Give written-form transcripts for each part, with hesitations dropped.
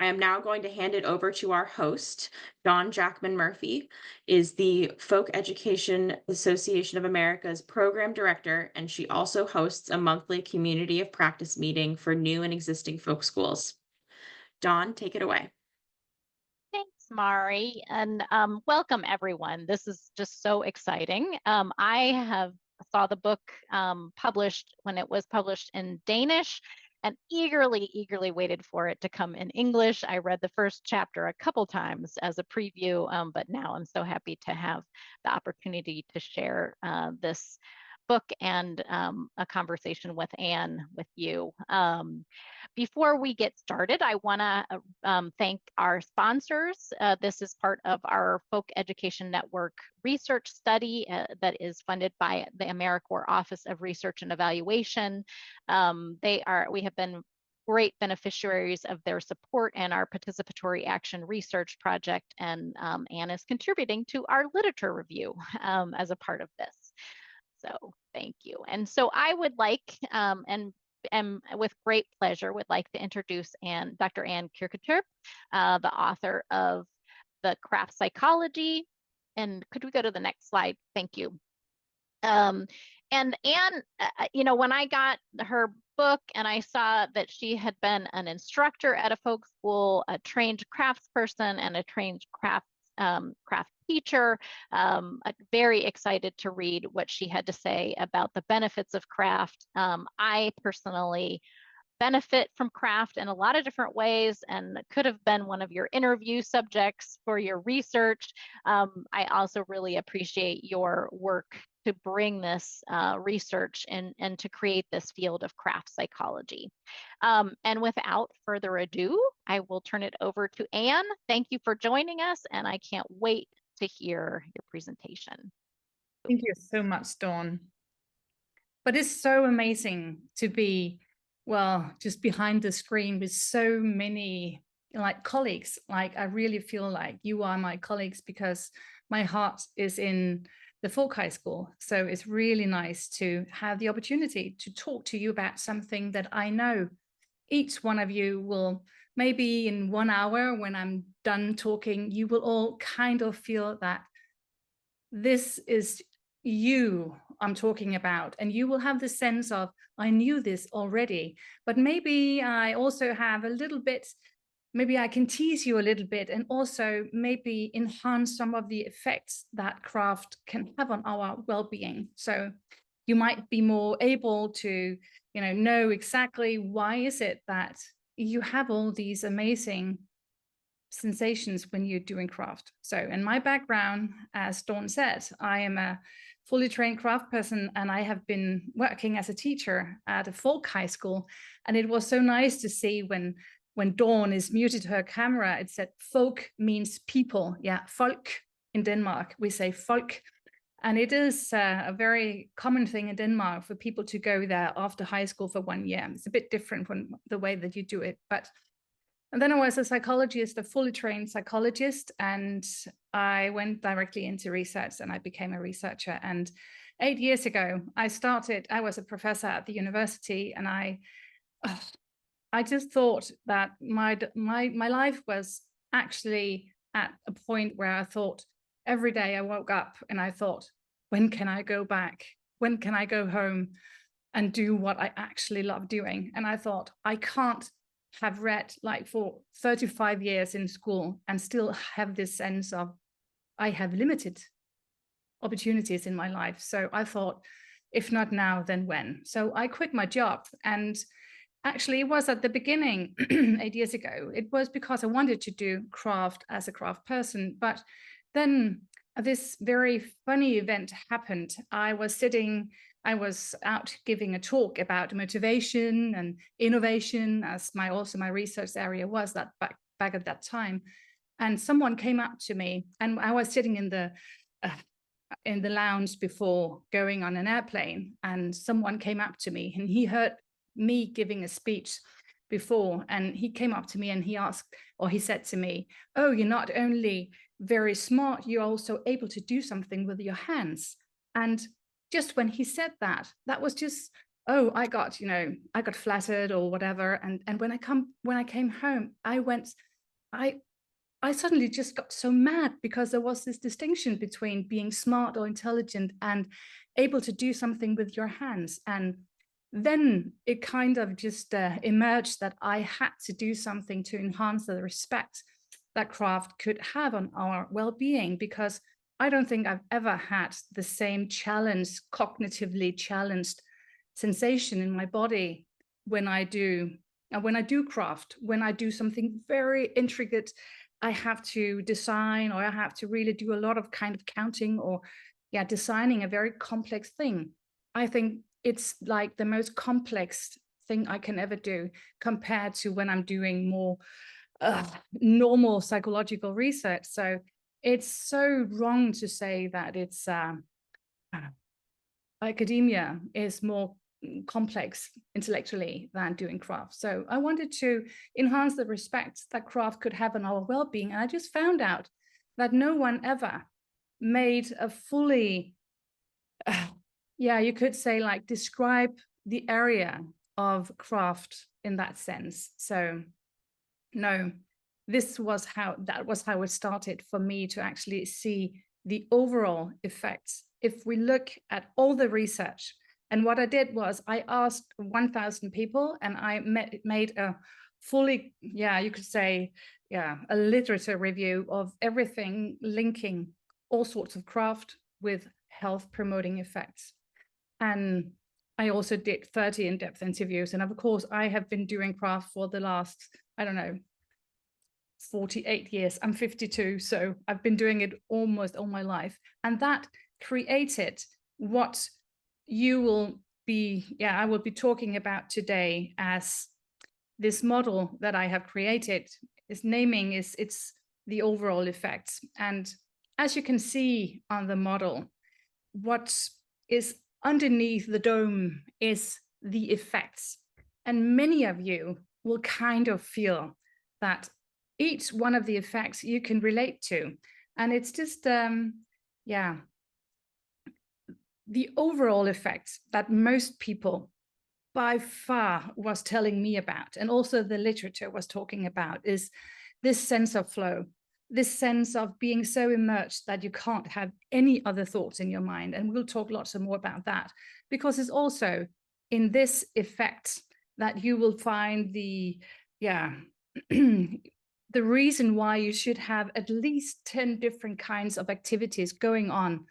I am now going to hand it over to our host. Dawn Jackman Murphy is the Folk Education Association of America's program director, and she also hosts a monthly community of practice meeting for new and existing folk schools. Dawn, take it away. Thanks, Mari, and welcome everyone. This is just so exciting. I have saw the book published when it was published in Danish and eagerly waited for it to come in English. I read the first chapter a couple times as a preview, but now I'm so happy to have the opportunity to share this book and a conversation with Anne with you. Before we get started, I want to thank our sponsors. This is part of our Folk Education Network research study that is funded by the AmeriCorps Office of Research and Evaluation. We have been great beneficiaries of their support and our participatory action research project, and Anne is contributing to our literature review as a part of this. So thank you. And so I would like, and with great pleasure, would like to introduce Dr. Anne Kirketerp, the author of The Craft Psychology. And could we go to the next slide? Thank you. And Anne, when I got her book and I saw that she had been an instructor at a folk school, a trained craftsperson, and a trained craft teacher, very excited to read what she had to say about the benefits of craft. I personally benefit from craft in a lot of different ways and could have been one of your interview subjects for your research. I also really appreciate your work to bring this research and to create this field of craft psychology. And without further ado, I will turn it over to Anne. Thank you for joining us, and I can't wait to hear your presentation. Thank you so much, Dawn. But it's so amazing to be, well, just behind the screen with so many colleagues. Like, I really feel like you are my colleagues because my heart is in the folk high school. So it's really nice to have the opportunity to talk to you about something that I know each one of you will, maybe in 1 hour when I'm done talking, you will all kind of feel that this is you I'm talking about, and you will have the sense of, I knew this already, but maybe I also have a little bit, maybe I can tease you a little bit and also maybe enhance some of the effects that craft can have on our well-being. So you might be more able to, know exactly why is it that you have all these amazing sensations when you're doing craft. So in my background, as Dawn said, I am a fully trained craft person, and I have been working as a teacher at a folk high school. And it was so nice to see when Dawn is muted her camera, it said folk means people. Yeah, folk in Denmark, we say folk. And it is a very common thing in Denmark for people to go there after high school for 1 year. It's a bit different from the way that you do it, and then I was a psychologist, a fully trained psychologist, and I went directly into research and I became a researcher. And 8 years ago, I was a professor at the university, and I just thought that my life was actually at a point where I thought every day I woke up and I thought, when can I go back? When can I go home and do what I actually love doing? And I thought, I can't have read like for 35 years in school and still have this sense of I have limited opportunities in my life. So I thought, if not now, then when? So I quit my job. And actually it was at the beginning 8 years ago. It was because I wanted to do craft as a craft person. But then this very funny event happened. I was out giving a talk about motivation and innovation, as my research area was that back at that time. And someone came up to me, and I was sitting in the lounge before going on an airplane, and someone came up to me, and he heard me giving a speech before, and he came up to me and he said to me, "Oh, you're not only very smart, you're also able to do something with your hands." And just when he said that, that was just oh, I got flattered or whatever. And when I came home, I suddenly just got so mad because there was this distinction between being smart or intelligent and able to do something with your hands. And then it kind of just emerged that I had to do something to enhance the respect that craft could have on our well-being, because I don't think I've ever had the same challenge, cognitively challenged sensation in my body when I do craft, when I do something very intricate. I have to design, or I have to really do a lot of kind of counting, or designing a very complex thing. I think it's like the most complex thing I can ever do compared to when I'm doing more normal psychological research. So it's so wrong to say that it's academia is more complex intellectually than doing craft. So I wanted to enhance the respect that craft could have on our well-being. And I just found out that no one ever made a fully, you could say, like, describe the area of craft in that sense. So no, that was how it started for me to actually see the overall effects. If we look at all the research, and what I did was I asked 1,000 people, and I made a fully, you could say, a literature review of everything linking all sorts of craft with health promoting effects. And I also did 30 in-depth interviews. And of course, I have been doing craft for the last, 48 years. I'm 52, so I've been doing it almost all my life. And that created what I will be talking about today as this model that I have created. It's the overall effects. And as you can see on the model, what is underneath the dome is the effects. And many of you will kind of feel that each one of the effects you can relate to. And it's just, the overall effects that most people by far was telling me about, and also the literature was talking about, is this sense of flow, this sense of being so immersed that you can't have any other thoughts in your mind. And we'll talk lots more about that, because it's also in this effect that you will find the reason why you should have at least 10 different kinds of activities going on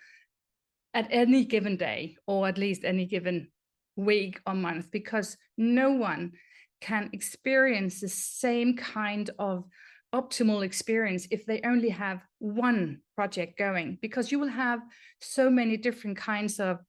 at any given day, or at least any given week or month, because no one can experience the same kind of optimal experience if they only have one project going, because you will have so many different kinds of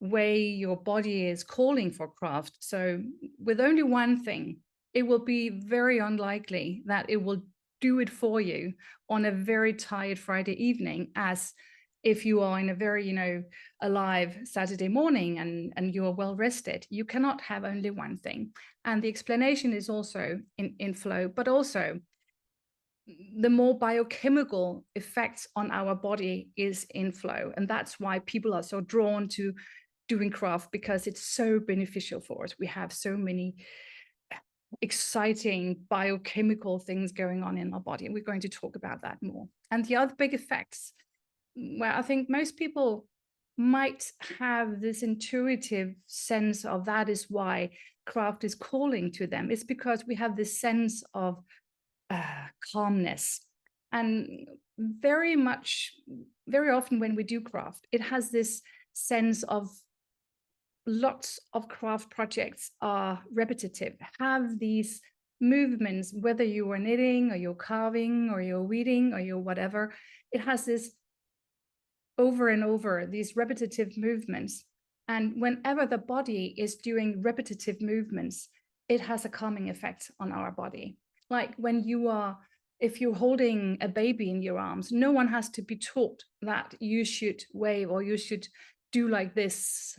way your body is calling for craft. So with only one thing, it will be very unlikely that it will do it for you on a very tired Friday evening, as if you are in a very, alive Saturday morning and you are well rested. You cannot have only one thing. And the explanation is also in flow, but also the more biochemical effects on our body is in flow. And that's why people are so drawn to doing craft, because it's so beneficial for us. We have so many exciting biochemical things going on in our body. And we're going to talk about that more. And the other big effects, where I think most people might have this intuitive sense of that is why craft is calling to them, it's because we have this sense of calmness. And very often when we do craft, it has this sense of lots of craft projects are repetitive, have these movements, whether you are knitting or you're carving or you're weeding or you're whatever, it has this over and over, these repetitive movements. And whenever the body is doing repetitive movements, it has a calming effect on our body. Like if you're holding a baby in your arms, no one has to be taught that you should wave or you should do like this,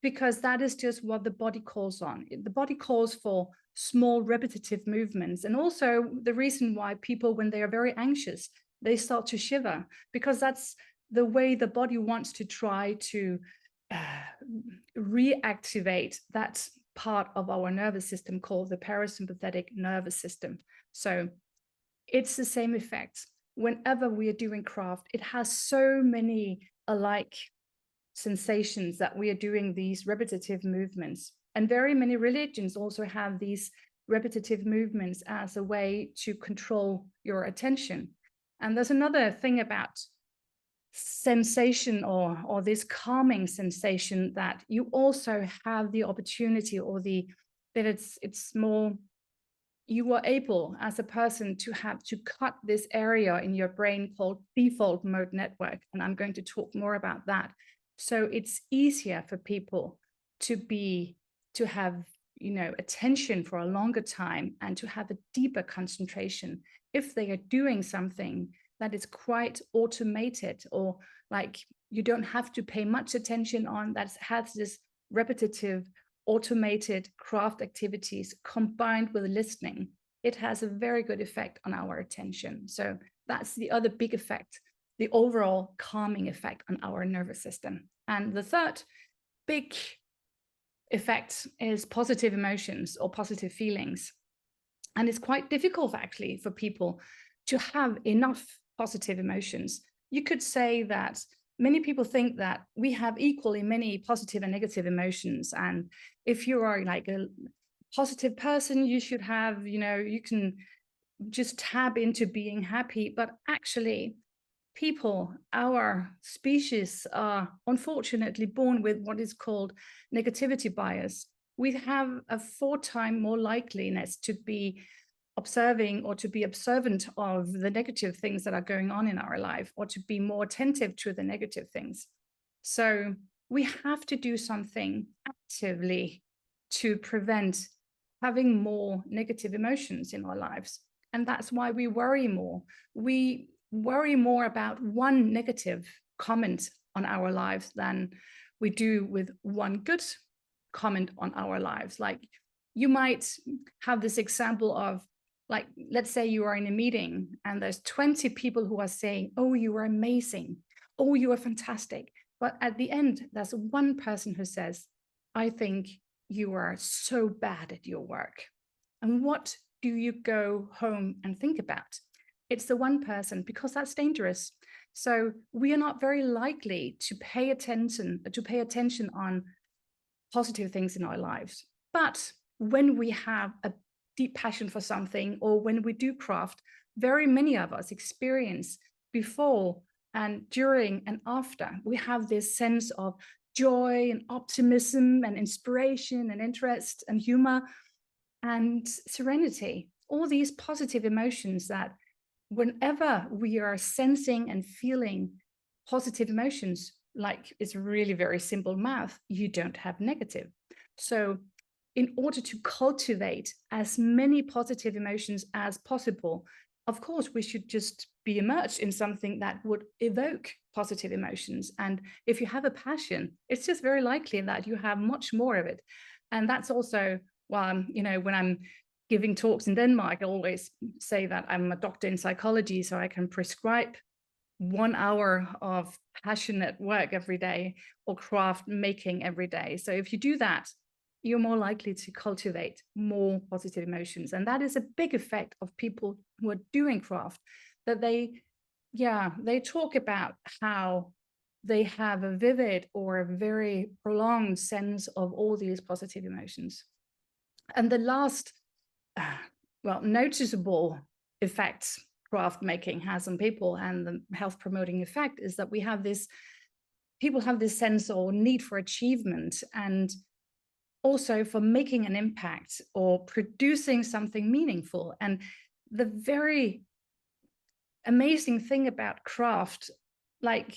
because that is just what the body calls on. The body calls for small repetitive movements. And also the reason why people, when they are very anxious, they start to shiver, because that's the way the body wants to try to reactivate that part of our nervous system called the parasympathetic nervous system. So it's the same effect. Whenever we are doing craft, it has so many alike sensations that we are doing these repetitive movements. And very many religions also have these repetitive movements as a way to control your attention. And there's another thing about sensation or this calming sensation, that you also have the opportunity, or that it's more, you are able as a person to have to cut this area in your brain called default mode network. And I'm going to talk more about that. So it's easier for people to have, attention for a longer time and to have a deeper concentration if they are doing something that is quite automated, or like you don't have to pay much attention on, that has this repetitive automated craft activities combined with listening. It has a very good effect on our attention. So that's the other big effect, the overall calming effect on our nervous system. And the third big effect is positive emotions or positive feelings. And it's quite difficult actually for people to have enough positive emotions. You could say that many people think that we have equally many positive and negative emotions. And if you are like a positive person, you should have, you can just tap into being happy. But actually, people, our species, are unfortunately born with what is called negativity bias. We have a 4-time more likeliness to be observing or to be observant of the negative things that are going on in our life, or to be more attentive to the negative things. So we have to do something actively to prevent having more negative emotions in our lives. And that's why we worry more. We worry more about one negative comment on our lives than we do with one good comment on our lives. Like, you might have this example of, like, let's say you are in a meeting and there's 20 people who are saying, oh, you are amazing. Oh, you are fantastic. But at the end, there's one person who says, I think you are so bad at your work. And what do you go home and think about? It's the one person, because that's dangerous. So we are not very likely to pay attention on positive things in our lives. But when we have a deep passion for something, or when we do craft, very many of us experience before and during and after, we have this sense of joy and optimism and inspiration and interest and humor and serenity, all these positive emotions that whenever we are sensing and feeling positive emotions, like it's really very simple math, you don't have negative. So in order to cultivate as many positive emotions as possible, of course, we should just be immersed in something that would evoke positive emotions. And if you have a passion, it's just very likely that you have much more of it. And that's also why, when I'm giving talks in Denmark, I always say that I'm a doctor in psychology, so I can prescribe 1 hour of passionate work every day, or craft making every day. So if you do that, you're more likely to cultivate more positive emotions. And that is a big effect of people who are doing craft, that they talk about how they have a vivid or a very prolonged sense of all these positive emotions. And the last, noticeable effects craft making has on people, and the health promoting effect, is that people have this sense or need for achievement, and also for making an impact or producing something meaningful. And the very amazing thing about craft, like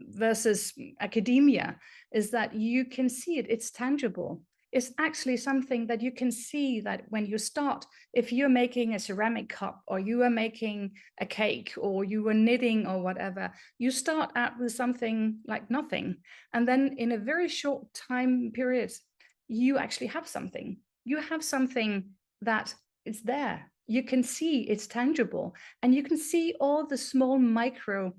versus academia, is that you can see it, it's tangible. It's actually something that you can see, that when you start, if you're making a ceramic cup, or you are making a cake, or you are knitting or whatever, you start out with something like nothing. And then in a very short time period, you actually have something. You have something that is there. You can see it's tangible, and you can see all the small micro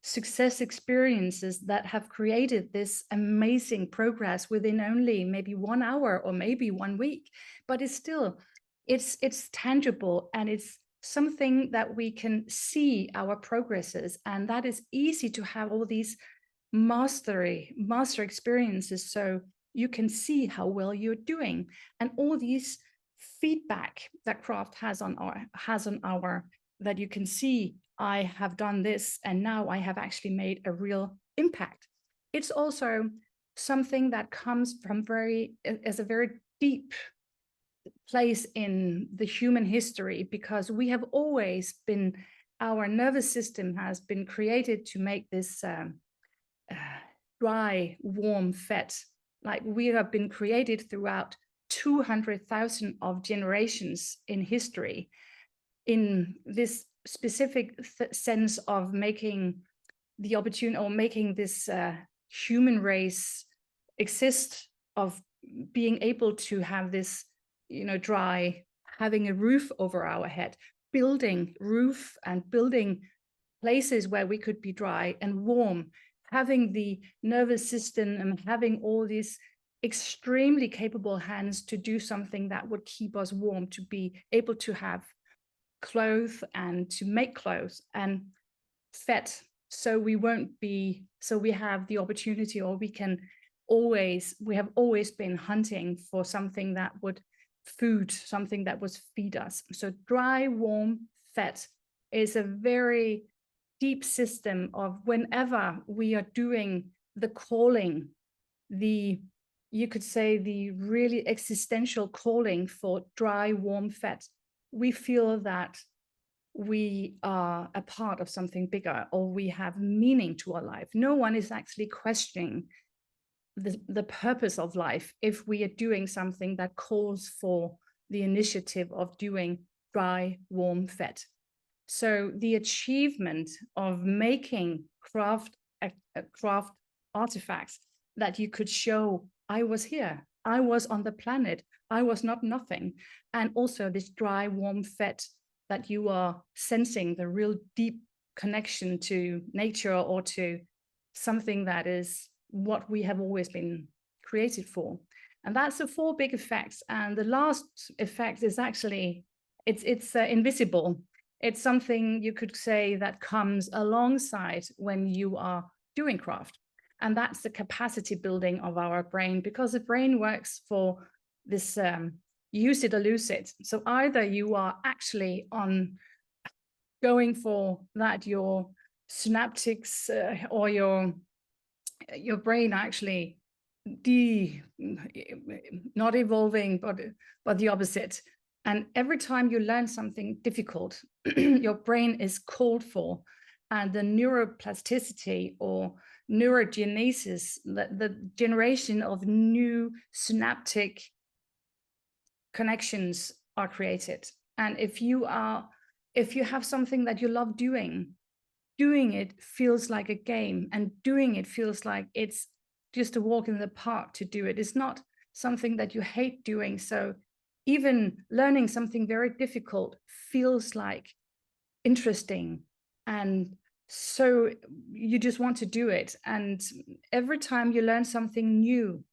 success experiences that have created this amazing progress within only maybe 1 hour or maybe 1 week, but it's still, it's tangible, and it's something that we can see our progresses, and that is easy to have all these master experiences, so you can see how well you're doing, and all these feedback that craft has on our that you can see, I have done this and now I have actually made a real impact. It's also something that comes from as a very deep place in the human history, because we have always been, our nervous system has been created to make this dry, warm fat. Like, we have been created throughout 200,000 of generations in history in this specific sense of making the opportunity, or making this human race exist, of being able to have this, dry, having a roof over our head, building roof and building places where we could be dry and warm, having the nervous system and having all these extremely capable hands to do something that would keep us warm, to be able to have clothes and to make clothes and fat, so we have the opportunity, or we have always been hunting for something that would something that was feed us. So dry, warm, fat is a very deep system of, whenever we are doing the calling, you could say the really existential calling for dry, warm fat, we feel that we are a part of something bigger, or we have meaning to our life. No one is actually questioning the purpose of life if we are doing something that calls for the initiative of doing dry, warm fat. So the achievement of making craft artifacts that you could show, I was here, I was on the planet, I was not nothing. And also this dry, warm fat, that you are sensing the real deep connection to nature, or to something that is what we have always been created for. And that's the 4 big effects. And the last effect is actually, it's invisible. It's something you could say that comes alongside when you are doing craft. And that's the capacity building of our brain, because the brain works for this use it or lose it. So either you are actually going for that, your synaptics or your brain actually not evolving, but the opposite. And every time you learn something difficult, your brain is called for, and the neuroplasticity or neurogenesis, the generation of new synaptic connections are created. And if you have something that you love doing it feels like a game, and doing it feels like it's just a walk in the park to do it. It's not something that you hate doing. So even learning something very difficult feels like interesting, and so you just want to do it. And every time you learn something new,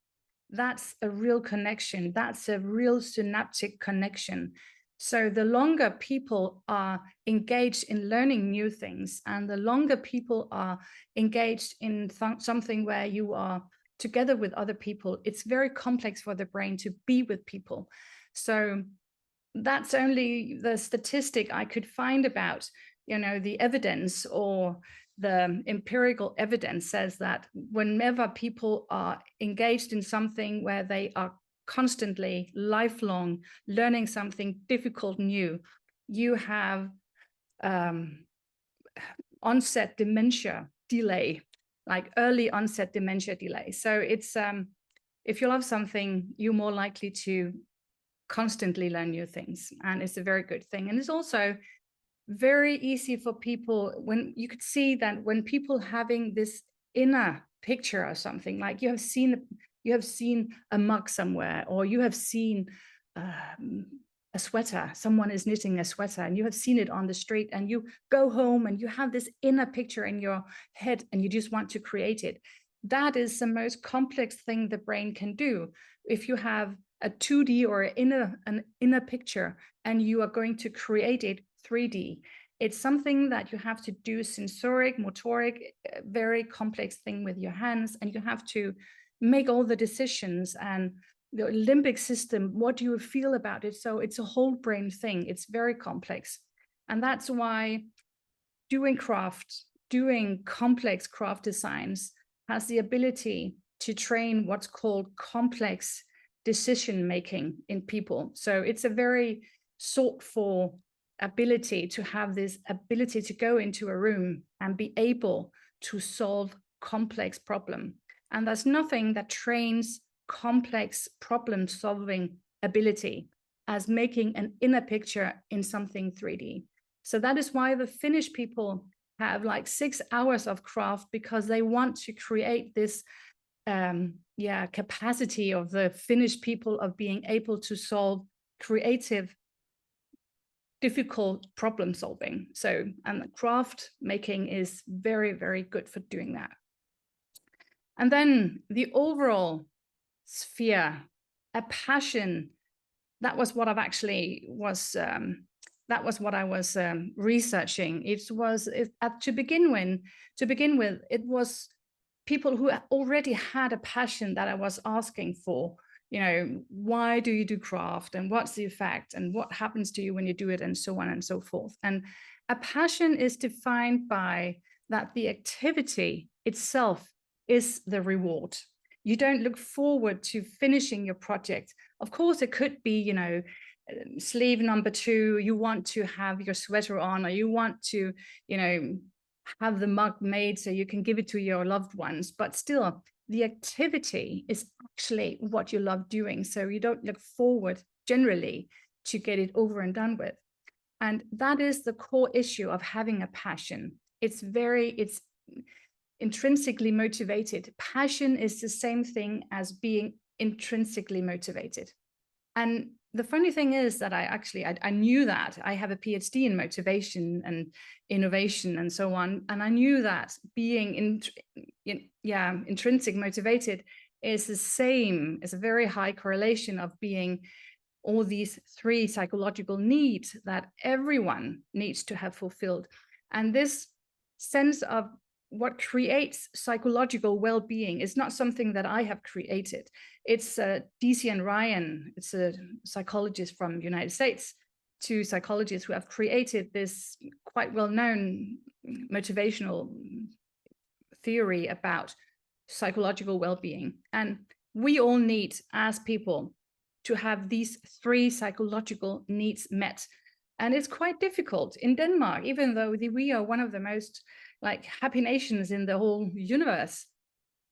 that's a real connection. That's a real synaptic connection. So the longer people are engaged in learning new things, and the longer people are engaged in something where you are together with other people, it's very complex for the brain to be with people. So that's only the statistic I could find about, the evidence, or the empirical evidence says that whenever people are engaged in something where they are constantly, lifelong, learning something difficult, new, you have onset dementia delay, like early onset dementia delay. So it's, if you love something, you're more likely to constantly learn new things, and it's a very good thing. And it's also very easy for people, when you could see that when people having this inner picture or something, like you have seen a mug somewhere, or you have seen a a sweater. Someone is knitting a sweater and you have seen it on the street, and you go home and you have this inner picture in your head and you just want to create it. That is the most complex thing the brain can do. If you have a 2D or an inner picture and you are going to create it 3D, it's something that you have to do sensoric, motoric, very complex thing with your hands, and you have to make all the decisions and the limbic system, what do you feel about it? So it's a whole brain thing. It's very complex. And that's why doing craft, doing complex craft designs has the ability to train what's called complex decision making in people. So it's a very sought for ability to have this ability to go into a room and be able to solve complex problem. And there's nothing that trains complex problem solving ability as making an inner picture in something 3D. So that is why the Finnish people have like 6 hours of craft, because they want to create this capacity of the Finnish people of being able to solve creative, difficult problem solving. So, and craft making is very, very good for doing that. And then the overall sphere, a passion, that was what I've actually was, that was what I was researching. To begin with, it was people who already had a passion that I was asking for. You know, why do you do craft, and what's the effect, and what happens to you when you do it, and so on and so forth. And a passion is defined by that the activity itself is the reward. You don't look forward to finishing your project. Of course, it could be, you know, sleeve number 2, you want to have your sweater on, or you want to, you know, have the mug made so you can give it to your loved ones. But still, the activity is actually what you love doing. So you don't look forward generally to get it over and done with. And that is the core issue of having a passion. It's intrinsically motivated. Passion is the same thing as being intrinsically motivated. And the funny thing is that I knew that. I have a PhD in motivation and innovation and so on. And I knew that being intrinsic motivated is the same, is a very high correlation of being all these 3 psychological needs that everyone needs to have fulfilled. And this sense of what creates psychological well-being is not something that I have created. It's DC and Ryan, it's a psychologist from the United States, 2 psychologists who have created this quite well-known motivational theory about psychological well-being. And we all need, as people, to have these 3 psychological needs met. And it's quite difficult in Denmark, even though we are one of the most happy nations in the whole universe.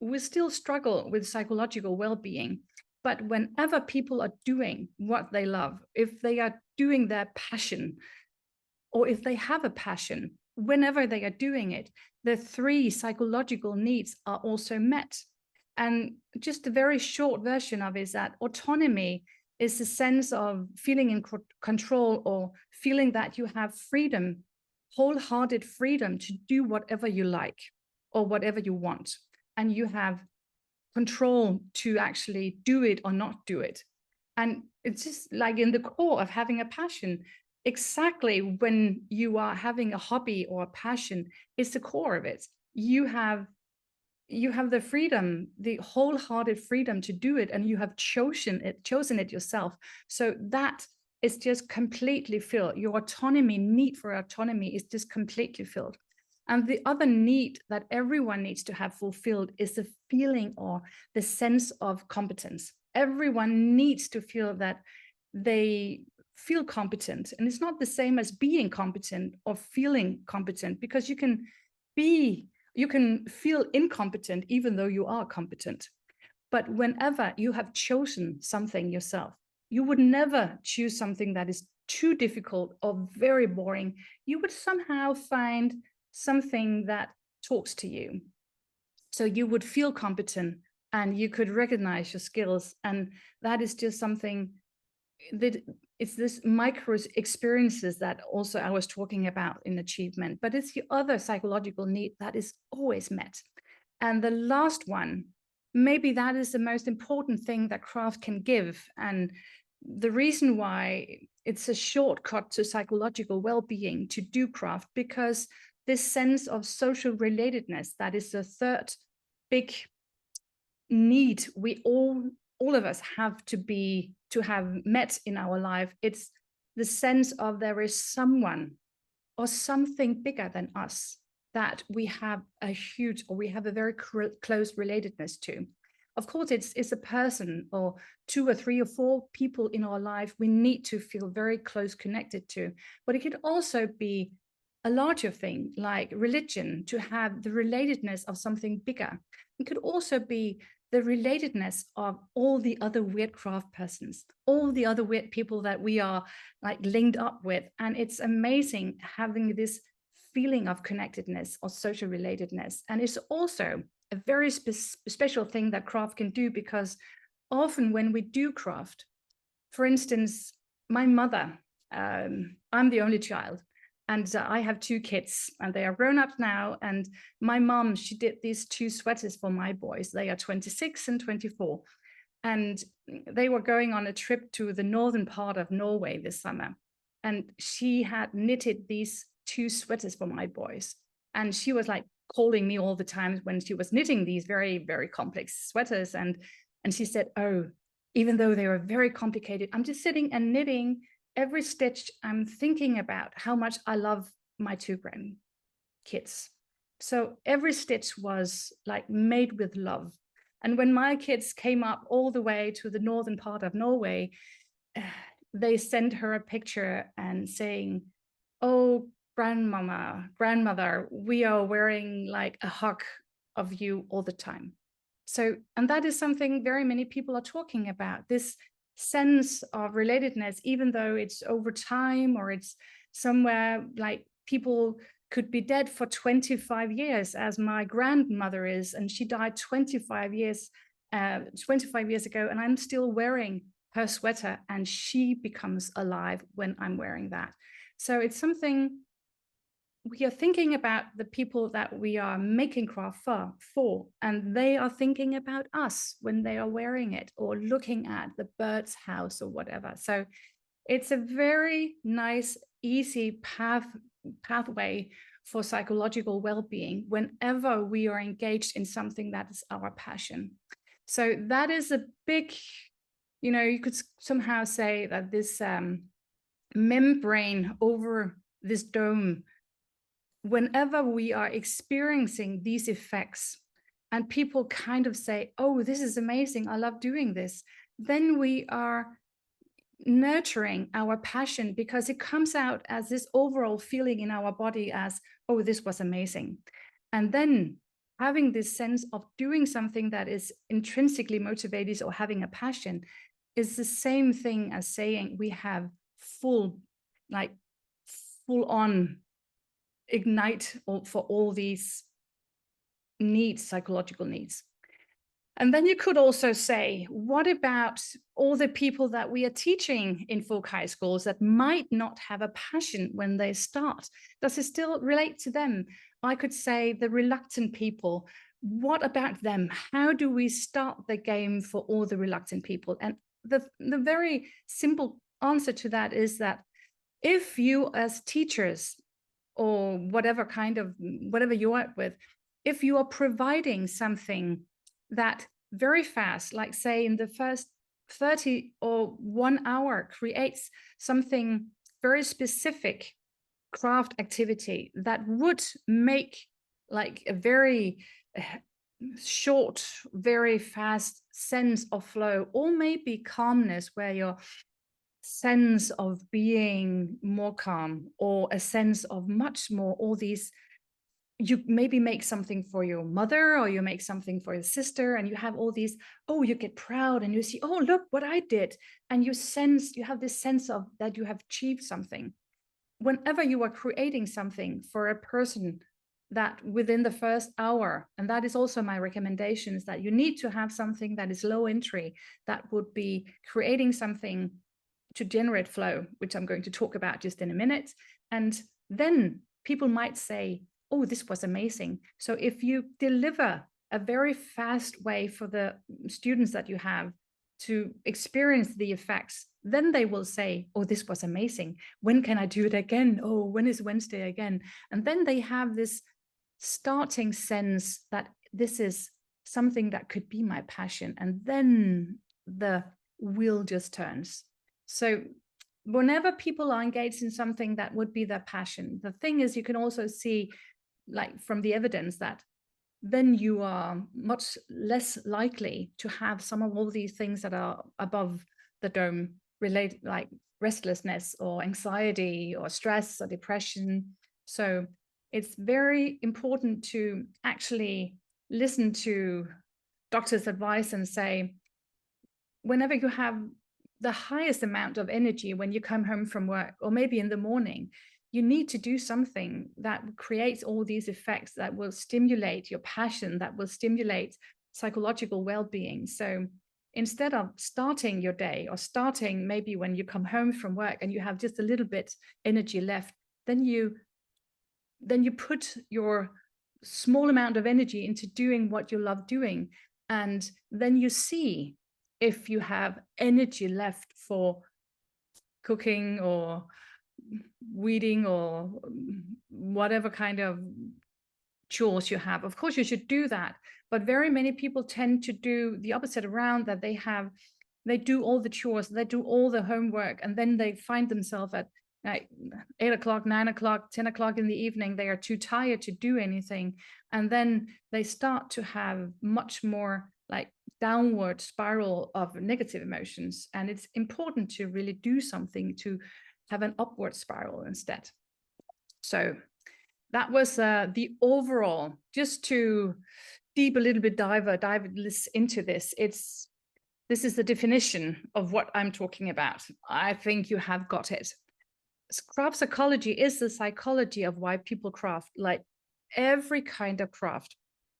We still struggle with psychological well-being. But whenever people are doing what they love, if they are doing their passion, or if they have a passion, whenever they are doing it, the 3 psychological needs are also met. And just a very short version of it is that autonomy is the sense of feeling in control, or feeling that you have freedom, wholehearted freedom to do whatever you like or whatever you want. And you have control to actually do it or not do it. And it's just like in the core of having a passion, exactly when you are having a hobby or a passion, it's the core of it. You have the freedom, the wholehearted freedom to do it, and you have chosen it yourself. So that is just completely filled. Your need for autonomy is just completely filled. And the other need that everyone needs to have fulfilled is the feeling or the sense of competence. Everyone needs to feel that they feel competent. And it's not the same as being competent or feeling competent, because you can feel incompetent even though you are competent. But whenever you have chosen something yourself, you would never choose something that is too difficult or very boring. You would somehow find something that talks to you. So you would feel competent and you could recognize your skills. And that is just something that it's this micro experiences that also I was talking about in achievement, but it's the other psychological need that is always met. And the last one, maybe that is the most important thing that craft can give. And the reason why it's a shortcut to psychological well-being to do craft, because this sense of social relatedness, that is the third big need we all of us have to have met in our life. It's the sense of there is someone or something bigger than us that we have a very close relatedness to. Of course, it's a person or 2 or 3 or 4 people in our life we need to feel very close connected to, but it could also be a larger thing like religion, to have the relatedness of something bigger. It could also be the relatedness of all the other weird craft persons, all the other weird people that we are like linked up with. And it's amazing having this feeling of connectedness or social relatedness. And it's also a very special thing that craft can do, because often when we do craft, for instance, my mother, I'm the only child, and I have 2 kids and they are grown up now. And my mom, she did these 2 sweaters for my boys. They are 26 and 24. And they were going on a trip to the northern part of Norway this summer. And she had knitted these 2 sweaters for my boys. And she was like calling me all the time when she was knitting these very, very complex sweaters. And she said, oh, even though they were very complicated, I'm just sitting and knitting. Every stitch, I'm thinking about how much I love my 2 grandkids. So every stitch was like made with love. And when my kids came up all the way to the northern part of Norway, they sent her a picture and saying, oh, grandmother, we are wearing like a hug of you all the time. So, and that is something very many people are talking about, this sense of relatedness, even though it's over time or it's somewhere like people could be dead for 25 years, as my grandmother is, and she died 25 years ago, and I'm still wearing her sweater and she becomes alive when I'm wearing that. So it's something we are thinking about the people that we are making craft for, and they are thinking about us when they are wearing it or looking at the bird's house or whatever. So it's a very nice, easy pathway for psychological well-being whenever we are engaged in something that is our passion. So that is a big, you could somehow say that this membrane over this dome, whenever we are experiencing these effects and people kind of say, oh, this is amazing, I love doing this, then we are nurturing our passion, because it comes out as this overall feeling in our body as, oh, this was amazing. And then having this sense of doing something that is intrinsically motivated or having a passion is the same thing as saying we have full on ignite for all these needs, psychological needs. And then you could also say, what about all the people that we are teaching in folk high schools that might not have a passion when they start? Does it still relate to them? I could say the reluctant people. What about them? How do we start the game for all the reluctant people? And the very simple answer to that is that if you as teachers or whatever you work with, if you are providing something that very fast, like say in the first 30 or 1 hour, creates something very specific craft activity that would make like a very short, very fast sense of flow, or maybe calmness, where your sense of being more calm, or a sense of much more, all these, you maybe make something for your mother or you make something for your sister, and you have all these, oh, you get proud and you see, oh, look what I did. And you have this sense of that you have achieved something. Whenever you are creating something for a person, that within the first hour, and that is also my recommendation, is that you need to have something that is low entry, that would be creating something to generate flow, which I'm going to talk about just in a minute. And then people might say, oh, this was amazing. So if you deliver a very fast way for the students that you have to experience the effects, then they will say, oh, this was amazing. When can I do it again? Oh, when is Wednesday again? And then they have this starting sense that this is something that could be my passion. And then the wheel just turns. So whenever people are engaged in something that would be their passion, the thing is, you can also see, like from the evidence, that then you are much less likely to have some of all these things that are above the dome related, like restlessness or anxiety or stress or depression. So it's very important to actually listen to doctors' advice and say, whenever you have the highest amount of energy when you come home from work, or maybe in the morning, you need to do something that creates all these effects that will stimulate your passion, that will stimulate psychological well-being. So instead of starting your day, or starting maybe when you come home from work and you have just a little bit energy left, then you put your small amount of energy into doing what you love doing. And then you see if you have energy left for cooking or weeding or whatever kind of chores you have. Of course, you should do that. But very many people tend to do the opposite around, that they do all the chores, they do all the homework, and then they find themselves at 8 o'clock, 9 o'clock, 10 o'clock in the evening, they are too tired to do anything. And then they start to have much more like downward spiral of negative emotions. And it's important to really do something to have an upward spiral instead. So that was the overall, just to dive a little bit into this. This is the definition of what I'm talking about. I think you have got it. Craft psychology is the psychology of why people craft, like every kind of craft.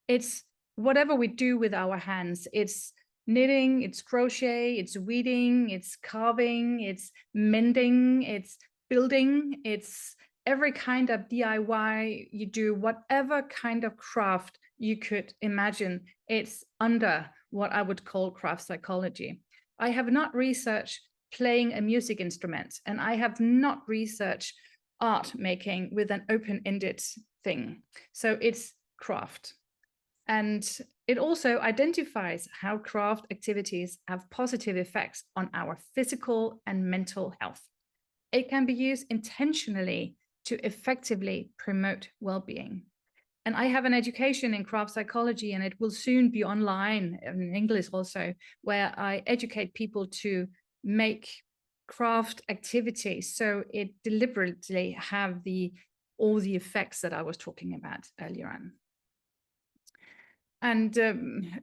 It's whatever we do with our hands. It's knitting, it's crochet, it's weeding, it's carving, it's mending, it's building, it's every kind of DIY you do, whatever kind of craft you could imagine, it's under what I would call craft psychology. I have not researched playing a music instrument, and I have not researched art making with an open-ended thing. So it's craft. And it also identifies how craft activities have positive effects on our physical and mental health. It can be used intentionally to effectively promote well-being. And I have an education in craft psychology, and it will soon be online in English also, where I educate people to make craft activities so it deliberately have all the effects that I was talking about earlier on. And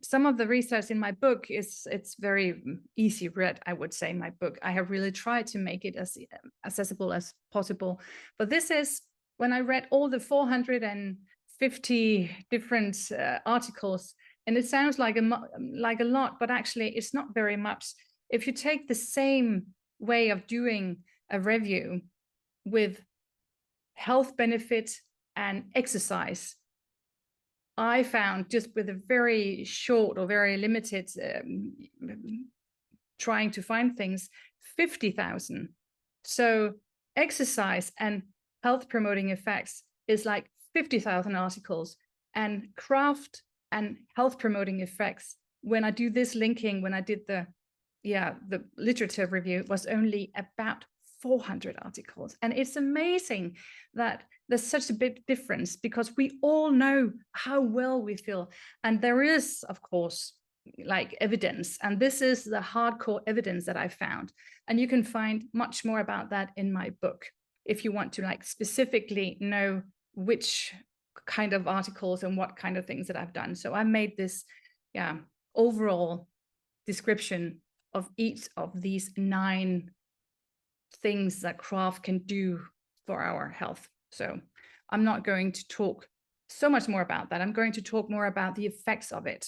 some of the research in my book it's very easy read, I would say. My book, I have really tried to make it as accessible as possible. But this is when I read all the 450 different articles, and it sounds like a lot, but actually it's not very much. If you take the same way of doing a review with health benefits and exercise, I found, just with a very short or very limited trying to find things, 50,000. So exercise and health promoting effects is like 50,000 articles, and craft and health promoting effects, when I do this linking, when I did the literature review, was only about 400 articles. And it's amazing that there's such a big difference, because we all know how well we feel. And there is, of course, like evidence, and this is the hardcore evidence that I found. And you can find much more about that in my book if you want to like specifically know which kind of articles and what kind of things that I've done. So I made this overall description of each of these 9 things that craft can do for our health. So I'm not going to talk so much more about that. I'm going to talk more about the effects of it.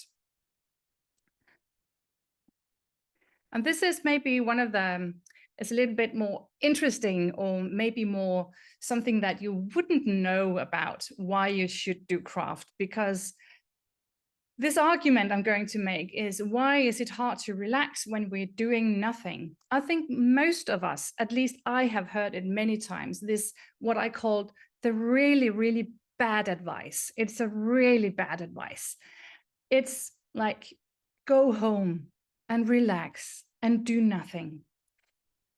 And this is maybe one of the is a little bit more interesting, or maybe more something that you wouldn't know about why you should do craft. Because this argument I'm going to make is, why is it hard to relax when we're doing nothing? I think most of us, at least I have heard it many times, this, what I called the really, really bad advice. It's a really bad advice. It's like, go home and relax and do nothing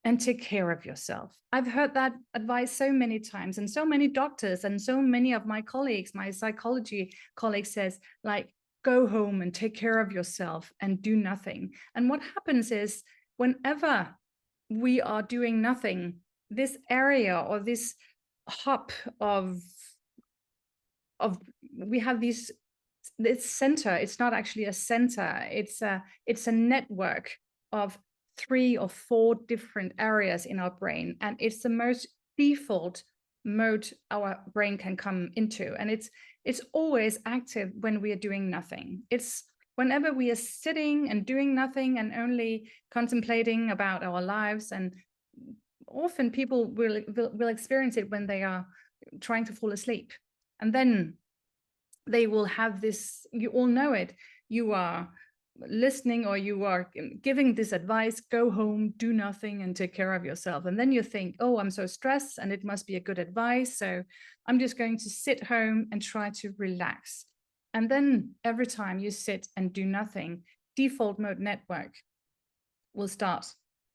and take care of yourself. I've heard that advice so many times, and so many doctors and so many of my colleagues, my psychology colleagues, says, like, go home and take care of yourself and do nothing. And what happens is, whenever we are doing nothing, this area or this hub of we have this center. It's not actually a center. It's a network of 3 or 4 different areas in our brain, and it's the most default mode our brain can come into, and it's always active when we are doing nothing. It's whenever we are sitting and doing nothing and only contemplating about our lives. And often people will experience it when they are trying to fall asleep, and then they will have this, you all know it, you are listening or you are giving this advice, go home, do nothing and take care of yourself. And then you think, oh, I'm so stressed and it must be a good advice, so I'm just going to sit home and try to relax. And then every time you sit and do nothing, default mode network will start.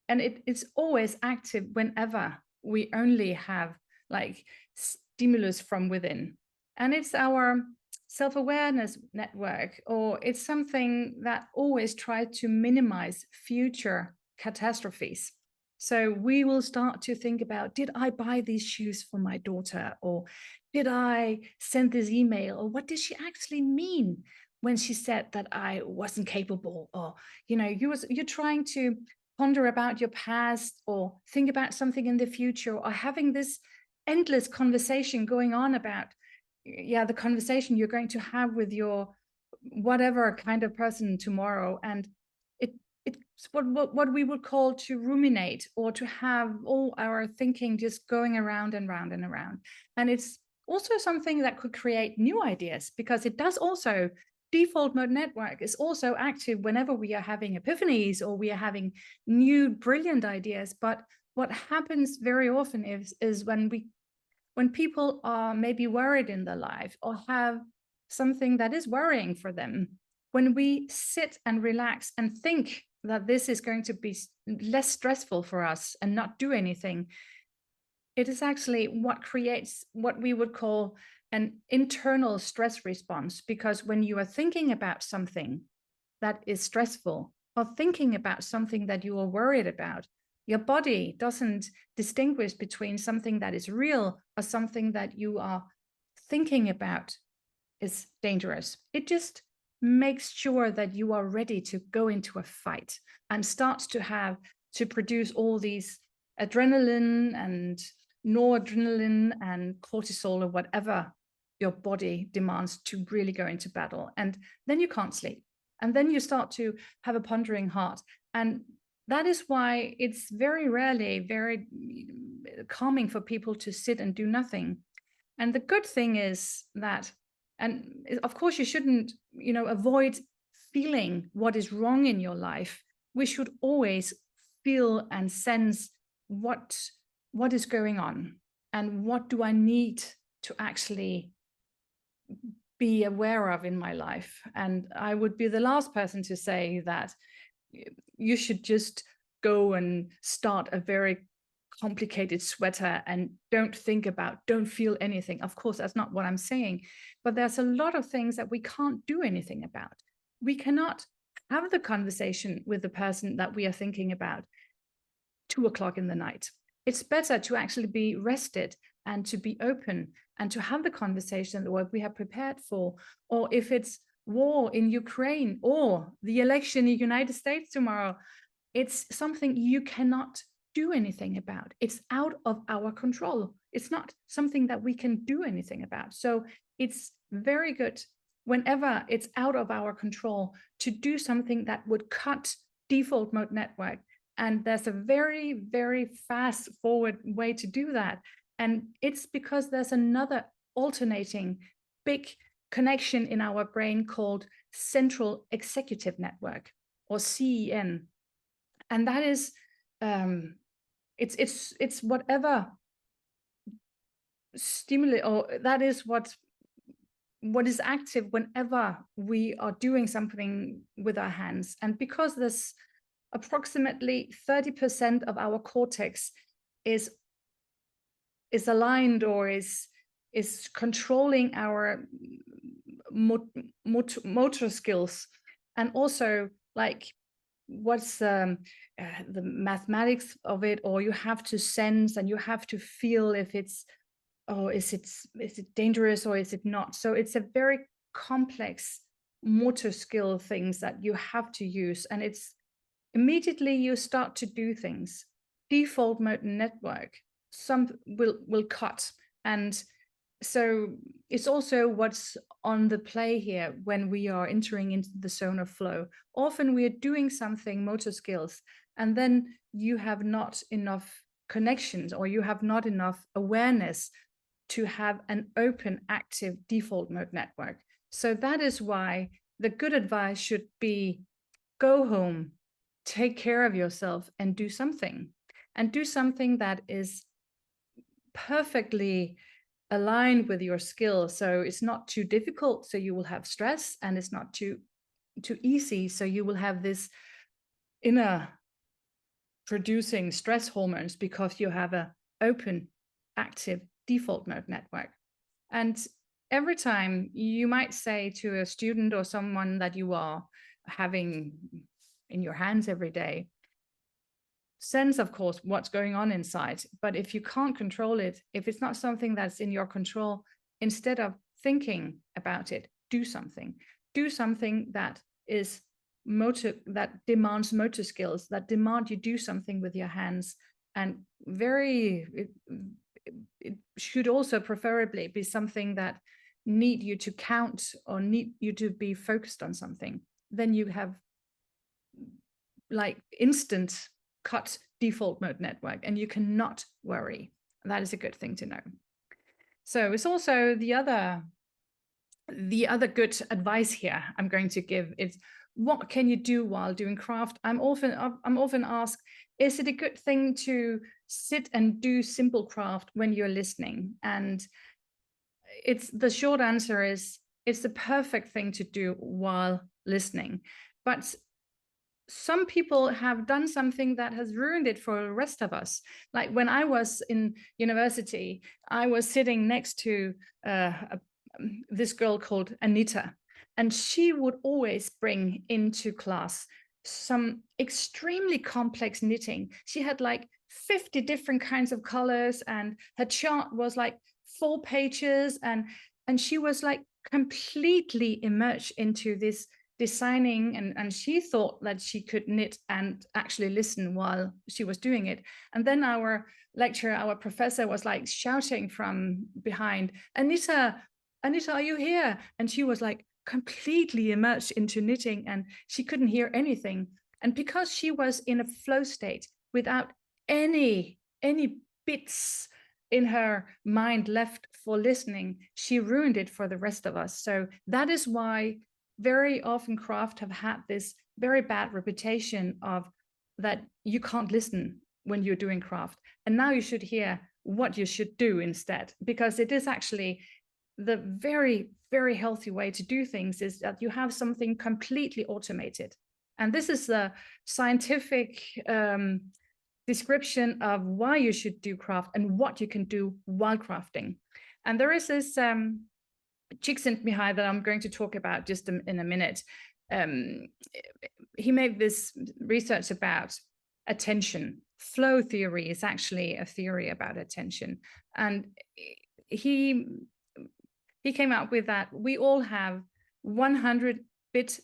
And it's always active whenever we only have like stimulus from within. And it's our self-awareness network, or it's something that always tries to minimize future catastrophes. So we will start to think about, did I buy these shoes for my daughter? Or did I send this email? Or what did she actually mean when she said that I wasn't capable? Or, you know, you're trying to ponder about your past, or think about something in the future, or having this endless conversation going on about, yeah, the conversation you're going to have with your whatever kind of person tomorrow. And it's what we would call to ruminate, or to have all our thinking just going around and round and around. And it's also something that could create new ideas, because it does also, default mode network is also active whenever we are having epiphanies or we are having new brilliant ideas. But what happens very often is when people are maybe worried in their life, or have something that is worrying for them, when we sit and relax and think that this is going to be less stressful for us and not do anything, it is actually what creates what we would call an internal stress response. Because when you are thinking about something that is stressful, or thinking about something that you are worried about, your body doesn't distinguish between something that is real or something that you are thinking about is dangerous. It just makes sure that you are ready to go into a fight, and starts to produce all these adrenaline and noradrenaline and cortisol, or whatever your body demands to really go into battle. And then you can't sleep. And then you start to have a pondering heart. And that is why it's very rarely very calming for people to sit and do nothing. And the good thing is that, and of course you shouldn't, avoid feeling what is wrong in your life. We should always feel and sense what is going on, and what do I need to actually be aware of in my life. And I would be the last person to say that you should just go and start a very complicated sweater and don't feel anything. Of course, that's not what I'm saying. But there's a lot of things that we can't do anything about. We cannot have the conversation with the person that we are thinking about 2:00 in the night. It's better to actually be rested and to be open and to have the conversation that we have prepared for. Or if it's war in Ukraine or the election in the United States tomorrow, it's something you cannot do anything about. It's out of our control. It's not something that we can do anything about. So it's very good, whenever it's out of our control, to do something that would cut default mode network And there's a very, very fast forward way to do that. And it's because there's another alternating big connection in our brain called central executive network, or CEN. And that is, it's whatever stimulate, or that is what is active whenever we are doing something with our hands. And because there's approximately 30% of our cortex is aligned, or is controlling our motor skills, and also like what's the mathematics of it, or you have to sense and you have to feel if it's, oh, is it dangerous or is it not? So it's a very complex motor skill things that you have to use, and it's immediately you start to do things. Default mode network, some will cut. And so it's also what's on the play here when we are entering into the zone of flow. Often we are doing something, motor skills, and then you have not enough connections, or you have not enough awareness to have an open, active default mode network. So that is why the good advice should be go home, take care of yourself, and do something. And do something that is perfectly aligned with your skill. So it's not too difficult, so you will have stress, and it's not too easy, so you will have this inner producing stress hormones, because you have a open, active default mode network. And every time you might say to a student or someone that you are having in your hands every day, sense, of course, what's going on inside. But if you can't control it, if it's not something that's in your control, instead of thinking about it, do something. Do something that is that demands motor skills, that demand you do something with your hands. And it should also preferably be something that need you to count, or need you to be focused on something. Then you have like instant cut default mode network, and you cannot worry. That is a good thing to know. So it's also the other good advice here I'm going to give is, what can you do while doing craft? I'm often asked, is it a good thing to sit and do simple craft when you're listening? And the short answer is, it's the perfect thing to do while listening. But some people have done something that has ruined it for the rest of us. Like when I was in university, I was sitting next to this girl called Anita, and she would always bring into class some extremely complex knitting. She had like 50 different kinds of colors, and her chart was like 4 pages, and she was like completely immersed into this designing, and she thought that she could knit and actually listen while she was doing it. And then our lecturer, our professor, was like shouting from behind, Anita, are you here? And she was like completely immersed into knitting, and she couldn't hear anything. And because she was in a flow state without any bits in her mind left for listening, she ruined it for the rest of us. So that is why very often craft have had this very bad reputation of that you can't listen when you're doing craft. And now you should hear what you should do instead, because it is actually the very, very healthy way to do things, is that you have something completely automated. And this is the scientific description of why you should do craft and what you can do while crafting. And there is this Csikszentmihalyi that I'm going to talk about just in a minute. He made this research about attention. Flow theory is actually a theory about attention. And he came up with that we all have 100 bits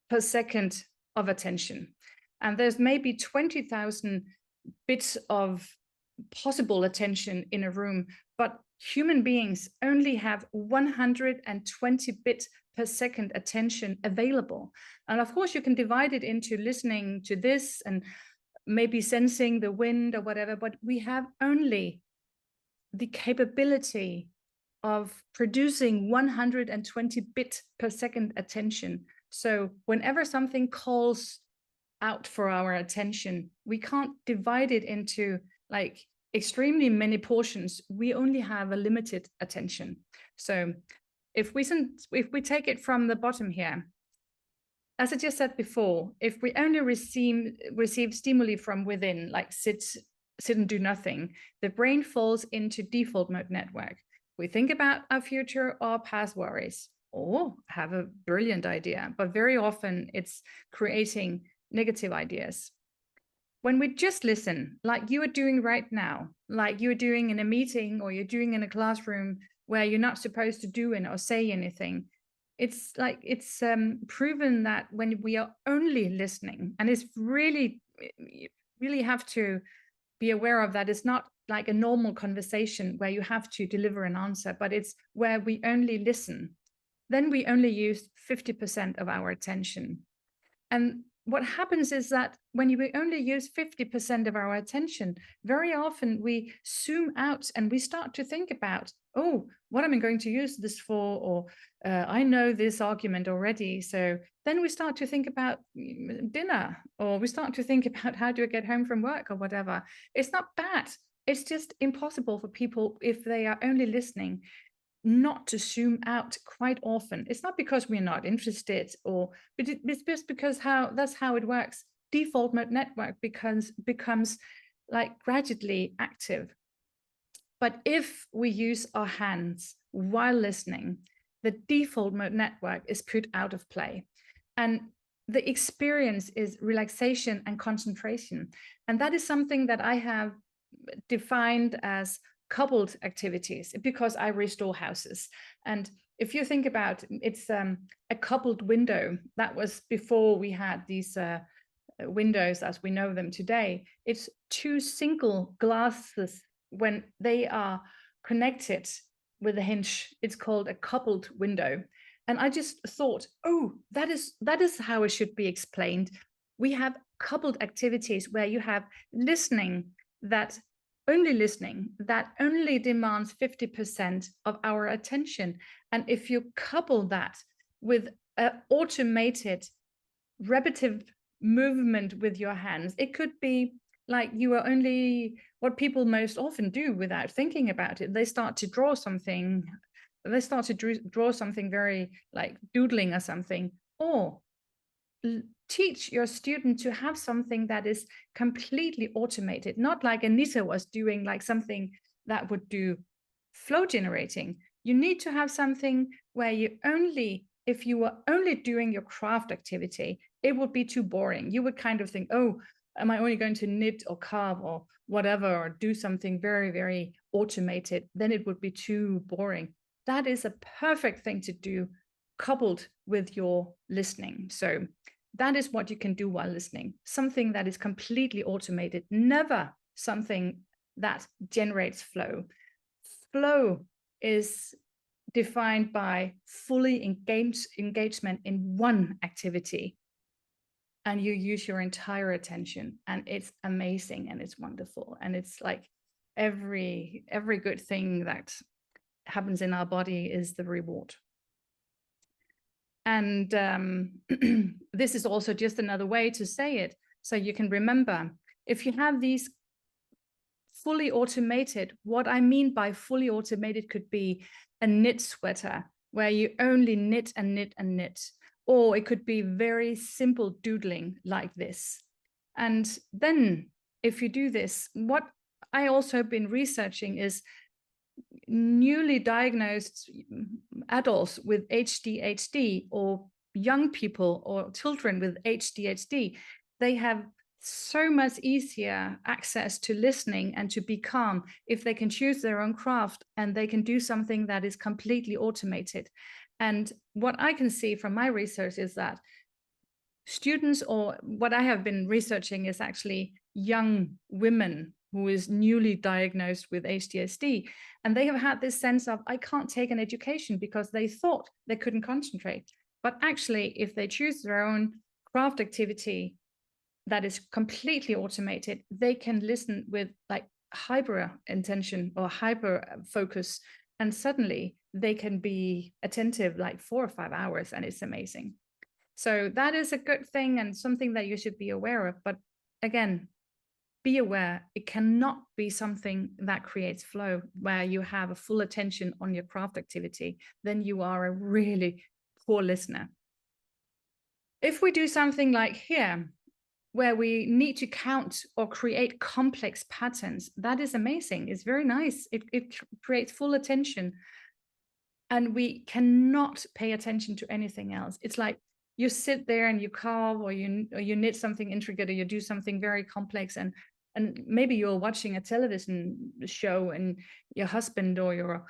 per second of attention. And there's maybe 20,000 bits of possible attention in a room, but human beings only have 120 bits per second attention available. And of course, you can divide it into listening to this and maybe sensing the wind or whatever, but we have only the capability of producing 120 bits per second attention. So whenever something calls out for our attention, we can't divide it into like extremely many portions. We only have a limited attention. So if we take it from the bottom here, as I just said before, if we only receive stimuli from within, like sit and do nothing, the brain falls into default mode network. We think about our future or past worries, or have a brilliant idea, but very often it's creating negative ideas. When we just listen, like you are doing right now, like you're doing in a meeting or you're doing in a classroom where you're not supposed to do or say anything, it's proven that when we are only listening, and it's really, you really have to be aware of that. It's not like a normal conversation where you have to deliver an answer, but it's where we only listen. Then we only use 50% of our attention. And what happens is that when we only use 50% of our attention, very often we zoom out and we start to think about, oh, what am I going to use this for? Or I know this argument already. So then we start to think about dinner, or we start to think about how do I get home from work or whatever. It's not bad. It's just impossible for people, if they are only listening, not to zoom out quite often. It's not because we're not interested, but it's just because that's how it works. Default mode network becomes like gradually active. But if we use our hands while listening, the default mode network is put out of play. And the experience is relaxation and concentration. And that is something that I have defined as coupled activities, because I restore houses. And if you think about it's a coupled window, that was before we had these windows as we know them today. It's two single glasses. When they are connected with a hinge, it's called a coupled window. And I just thought, oh, that is how it should be explained. We have coupled activities where you have listening that only demands 50% of our attention. And if you couple that with an automated repetitive movement with your hands, it could be like you are only, what people most often do without thinking about it, they start to draw something. They start to draw something very like doodling or something, or teach your student to have something that is completely automated, not like Anita was doing, like something that would do flow generating. You need to have something where if you were only doing your craft activity, it would be too boring. You would kind of think, oh, am I only going to knit or carve or whatever, or do something very, very automated? Then it would be too boring. That is a perfect thing to do coupled with your listening. So that is what you can do while listening. Something that is completely automated, never something that generates flow. Flow is defined by fully engagement in one activity, and you use your entire attention, and it's amazing and it's wonderful. And it's like every good thing that happens in our body is the reward. And this is also just another way to say it, so you can remember, if you have these fully automated, what I mean by fully automated could be a knit sweater where you only knit and knit and knit, or it could be very simple doodling like this. And then if you do this, what I also have been researching is newly diagnosed adults with ADHD, or young people or children with ADHD, they have so much easier access to listening and to be calm if they can choose their own craft and they can do something that is completely automated. And what I can see from my research is that students, or what I have been researching is actually young women who is newly diagnosed with HDSD, and they have had this sense of, I can't take an education, because they thought they couldn't concentrate. But actually, if they choose their own craft activity that is completely automated, they can listen with like hyper intention or hyper focus, and suddenly they can be attentive like 4 or 5 hours, and it's amazing. So that is a good thing and something that you should be aware of. But again, be aware, it cannot be something that creates flow where you have a full attention on your craft activity. Then you are a really poor listener. If we do something like here, where we need to count or create complex patterns, that is amazing. It's very nice. It creates full attention, and we cannot pay attention to anything else. It's like you sit there and you carve, or you knit something intricate, or you do something very complex, and maybe you're watching a television show, and your husband or your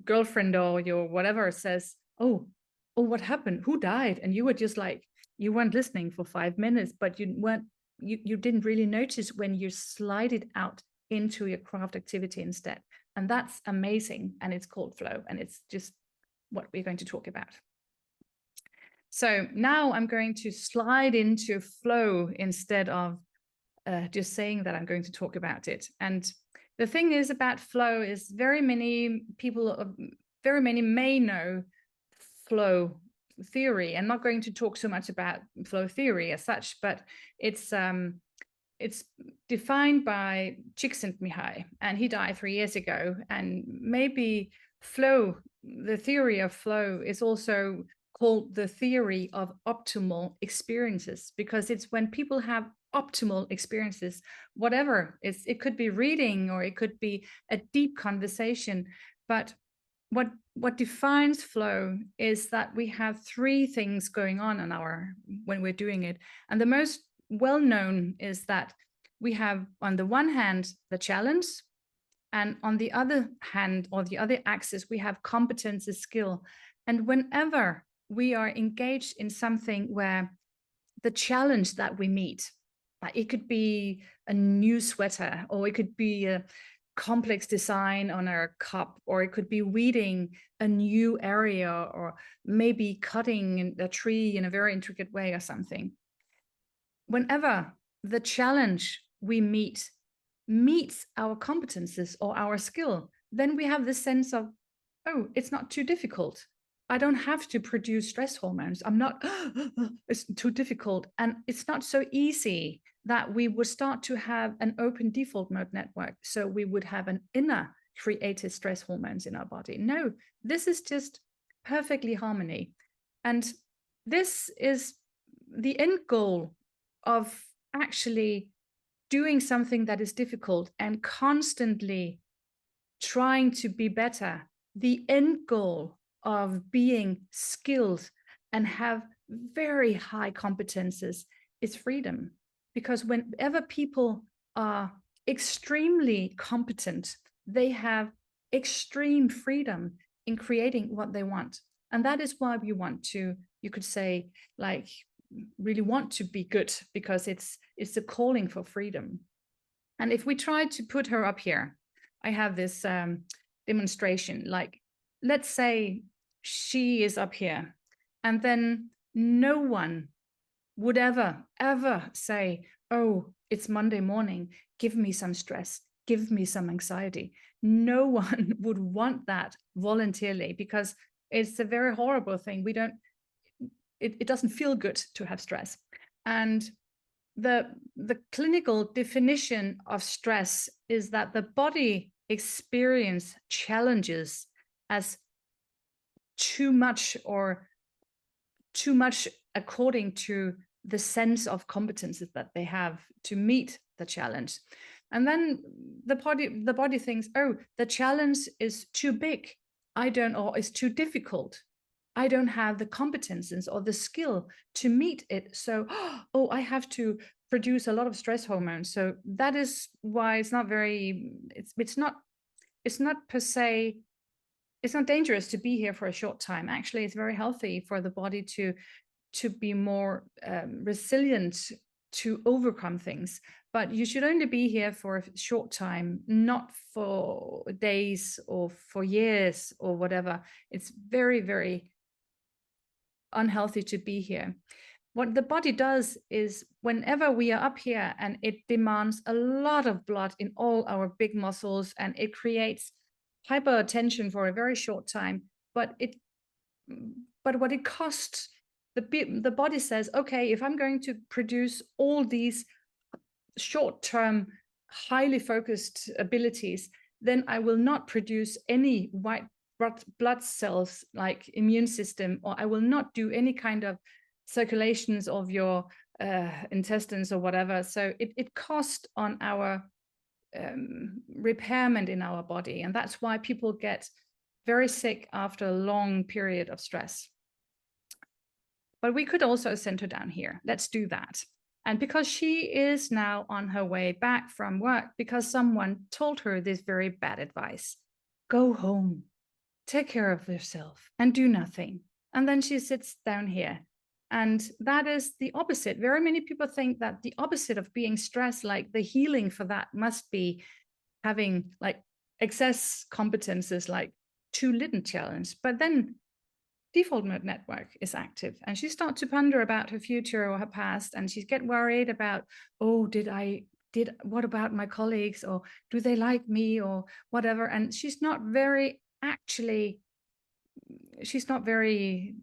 girlfriend or your whatever says, oh, what happened? Who died? And you were just like, you weren't listening for 5 minutes, but you didn't really notice when you slide it out into your craft activity instead. And that's amazing. And it's called flow. And it's just what we're going to talk about. So now I'm going to slide into flow instead of just saying that I'm going to talk about it. And the thing is about flow is very many may know flow theory. I'm not going to talk so much about flow theory as such, but it's defined by Csikszentmihalyi, and he died 3 years ago. And maybe flow, the theory of flow, is also called the theory of optimal experiences, because it's when people have optimal experiences, whatever it could be reading, or it could be a deep conversation. But what defines flow is that we have 3 things going on in when we're doing it. And the most well-known is that we have, on the one hand, the challenge, and on the other hand, or the other axis, we have competence, skill. And whenever we are engaged in something where the challenge that we meet, like it could be a new sweater, or it could be a complex design on our cup, or it could be weeding a new area, or maybe cutting a tree in a very intricate way or something. Whenever the challenge we meets our competences or our skill, then we have this sense of, oh, it's not too difficult. I don't have to produce stress hormones. I'm not, it's too difficult. And it's not so easy that we would start to have an open default mode network. So we would have an inner created stress hormones in our body. No, this is just perfectly harmony. And this is the end goal of actually doing something that is difficult and constantly trying to be better. The end goal of being skilled and have very high competences is freedom. Because whenever people are extremely competent, they have extreme freedom in creating what they want. And that is why we want to, you could say, like, really want to be good, because it's a calling for freedom. And if we try to put her up here, I have this demonstration, like, let's say she is up here, and then no one would ever say, oh, it's Monday morning, give me some stress, give me some anxiety. No one would want that voluntarily, because it's a very horrible thing. It doesn't feel good to have stress. And the clinical definition of stress is that the body experiences challenges as too much, or too much according to the sense of competences that they have to meet the challenge. And then the body thinks, oh, the challenge is too big, or is too difficult. I don't have the competences or the skill to meet it. So, oh, I have to produce a lot of stress hormones. So that is why it's not per se, it's not dangerous to be here for a short time. Actually, it's very healthy for the body to be more resilient to overcome things. but you should only be here for a short time, not for days or for years or whatever. It's very, very unhealthy to be here. What the body does is whenever we are up here, and it demands a lot of blood in all our big muscles, and it creates hypertension for a very short time, but what it costs, the body says, okay, if I'm going to produce all these short-term, highly focused abilities, then I will not produce any white blood cells like immune system, or I will not do any kind of circulations of your intestines or whatever. So it costs on our repairment in our body. And that's why people get very sick after a long period of stress. But we could also send her down here. Let's do that. And because she is now on her way back from work, because someone told her this very bad advice, go home, take care of yourself, and do nothing. And then she sits down here. And that is the opposite. Very many people think that the opposite of being stressed, like the healing for that must be having like excess competences, like too little challenge. But then default mode network is active, and she starts to ponder about her future or her past, and she get worried about, oh, what about my colleagues, or do they like me, or whatever. And she's not very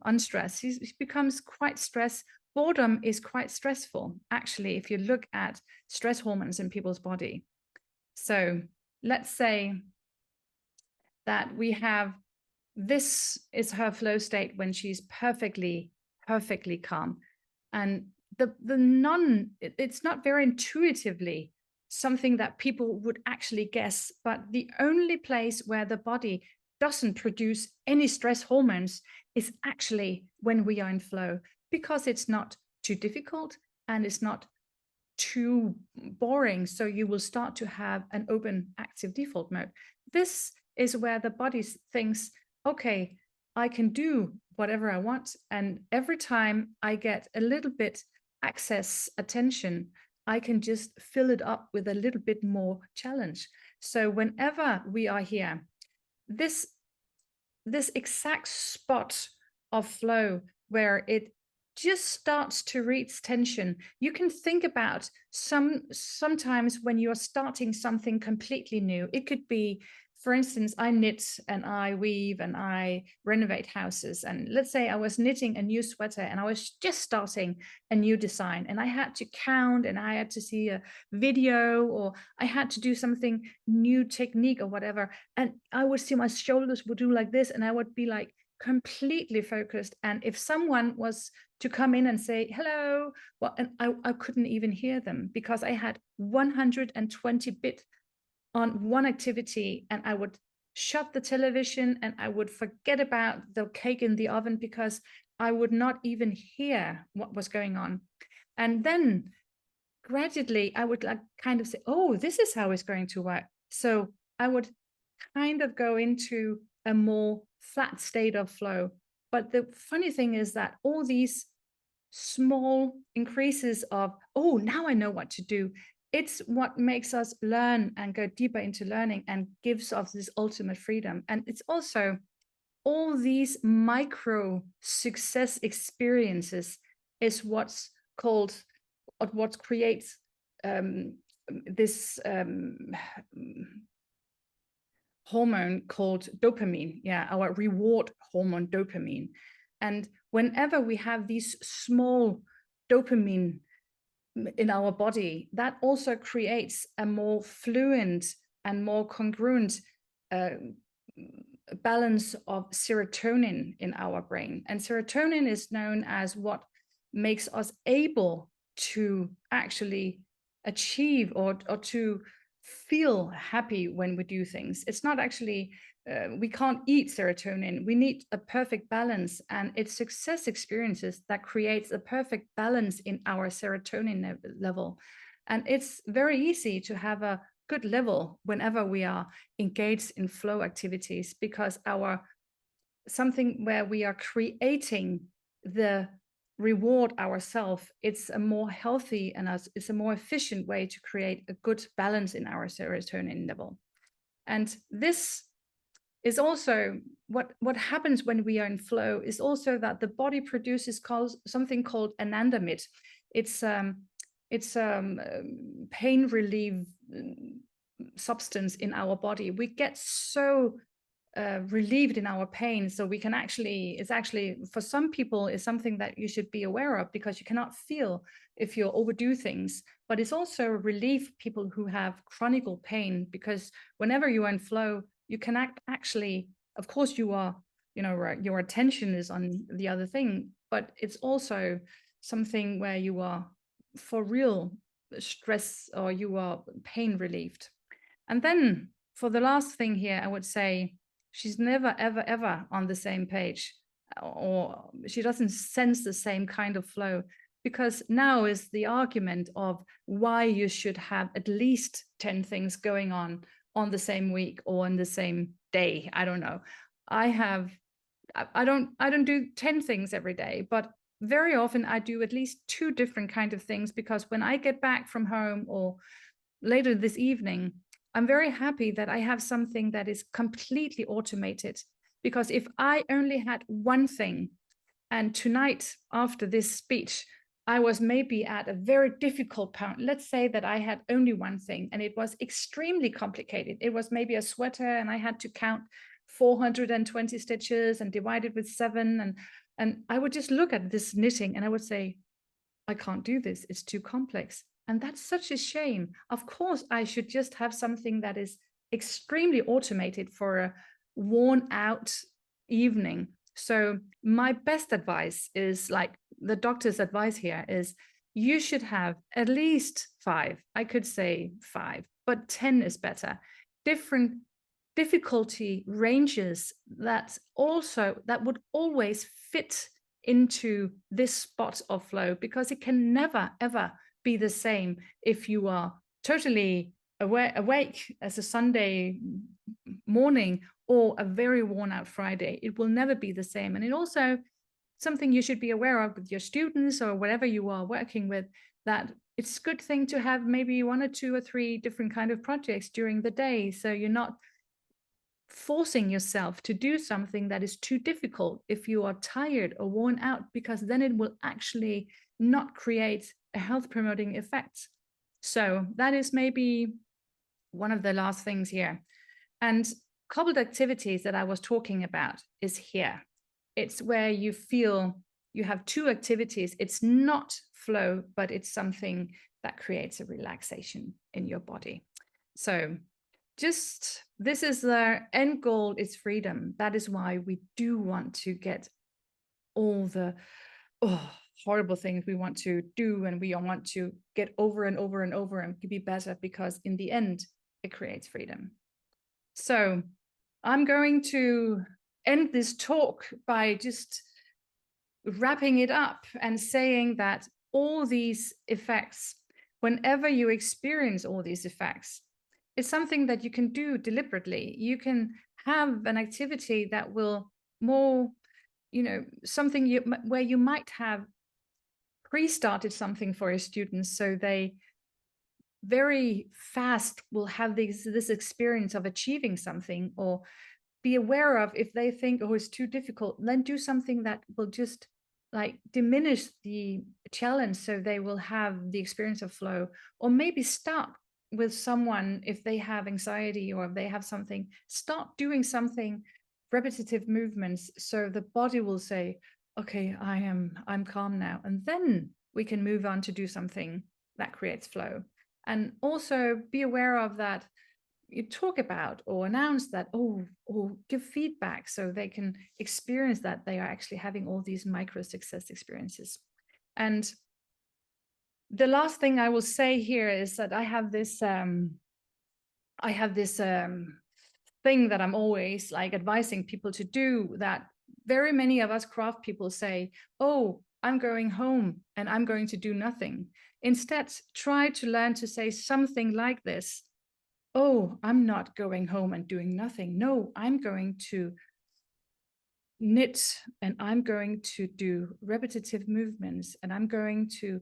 unstressed. She becomes quite stressed. Boredom is quite stressful, actually, if you look at stress hormones in people's body. So let's say that we have, this is her flow state when she's perfectly calm. And it's not very intuitively something that people would actually guess, but the only place where the body doesn't produce any stress hormones is actually when we are in flow, because it's not too difficult and it's not too boring. So you will start to have an open active default mode. This is where the body thinks, okay, I can do whatever I want. And every time I get a little bit access attention, I can just fill it up with a little bit more challenge. So whenever we are here, this exact spot of flow where it just starts to reach tension, you can think about sometimes when you're starting something completely new. It could be, for instance, I knit and I weave and I renovate houses. And let's say I was knitting a new sweater and I was just starting a new design, and I had to count and I had to see a video, or I had to do something new technique or whatever. And I would see my shoulders would do like this, and I would be like completely focused. And if someone was to come in and say hello, well, and I couldn't even hear them, because I had 120 bit on one activity, and I would shut the television and I would forget about the cake in the oven, because I would not even hear what was going on. And then gradually I would like kind of say, oh, this is how it's going to work. So I would kind of go into a more flat state of flow. But the funny thing is that all these small increases of, oh, now I know what to do, it's what makes us learn and go deeper into learning and gives us this ultimate freedom. And it's also all these micro success experiences is what creates this hormone called dopamine. Yeah, our reward hormone, dopamine. And whenever we have these small dopamine in our body, that also creates a more fluent and more congruent balance of serotonin in our brain. And serotonin is known as what makes us able to actually achieve or to feel happy when we do things. It's not actually, we can't eat serotonin. We need a perfect balance, and it's success experiences that creates a perfect balance in our serotonin level. And it's very easy to have a good level whenever we are engaged in flow activities, because something where we are creating the reward ourselves, it's a more healthy and it's a more efficient way to create a good balance in our serotonin level. And this is also what happens when we are in flow, is also that the body produces something called anandamide. It's pain relief substance in our body. We get so relieved in our pain, so we can it's actually for some people is something that you should be aware of, because you cannot feel if you overdo things. But it's also relief people who have chronic pain, because whenever you are in flow, you can actually, of course, you are, your attention is on the other thing, but it's also something where you are for real stress, or you are pain relieved. And then for the last thing here, I would say she's never, ever, ever on the same page, or she doesn't sense the same kind of flow, because now is the argument of why you should have at least 10 things going on the same week or on the same day. I don't know. I don't do 10 things every day, but very often I do at least 2 different kinds of things, because when I get back from home or later this evening, I'm very happy that I have something that is completely automated. Because if I only had one thing, and tonight after this speech, I was maybe at a very difficult point. Let's say that I had only one thing and it was extremely complicated. It was maybe a sweater and I had to count 420 stitches and divide it with 7. And I would just look at this knitting and I would say, I can't do this. It's too complex. And that's such a shame. Of course, I should just have something that is extremely automated for a worn out evening. So my best advice is, like the doctor's advice here, is you should have at least 5. I could say 5, but 10 is better. Different difficulty ranges that would always fit into this spot of flow, because it can never, ever be the same if you are totally awake as a Sunday morning or a very worn out Friday. It will never be the same. And it also something you should be aware of with your students or whatever you are working with, that it's a good thing to have maybe 1 or 2 or 3 different kind of projects during the day, so you're not forcing yourself to do something that is too difficult if you are tired or worn out, because then it will actually not create a health promoting effect. So that is maybe one of the last things here. And coupled activities that I was talking about is here. It's where you feel you have 2 activities. It's not flow, but it's something that creates a relaxation in your body. So just, this is the end goal, is freedom. That is why we do want to get all the horrible things we want to do, and we want to get over and over and over and be better, because in the end, it creates freedom. So I'm going to end this talk by just wrapping it up and saying that all these effects, whenever you experience all these effects, it's something that you can do deliberately. You can have an activity that will more, something where you might have pre-started something for your students, so they very fast will have this experience of achieving something, or be aware of, if they think, oh, it's too difficult, then do something that will just like diminish the challenge, so they will have the experience of flow. Or maybe start with someone, if they have anxiety or if they have something, start doing something, repetitive movements, so the body will say, okay, I'm calm now, and then we can move on to do something that creates flow. And also be aware of that, you talk about or announce that, or give feedback, so they can experience that they are actually having all these micro success experiences. And the last thing I will say here is that I have this thing that I'm always like advising people to do, that very many of us craft people say, oh, I'm going home and I'm going to do nothing. Instead, try to learn to say something like this: oh, I'm not going home and doing nothing. No, I'm going to knit, and I'm going to do repetitive movements, and I'm going to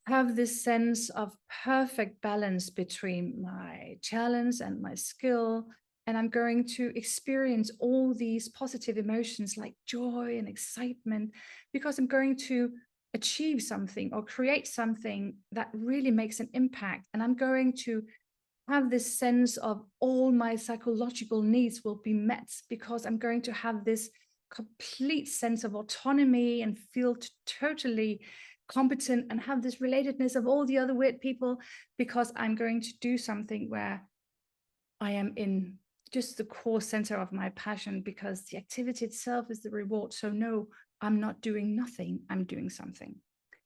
have this sense of perfect balance between my challenge and my skill. And I'm going to experience all these positive emotions like joy and excitement, because I'm going to achieve something or create something that really makes an impact. And I'm going to have this sense of all my psychological needs will be met, because I'm going to have this complete sense of autonomy and feel totally competent and have this relatedness of all the other weird people, because I'm going to do something where I am in just the core center of my passion, because the activity itself is the reward. So no, I'm not doing nothing, I'm doing something.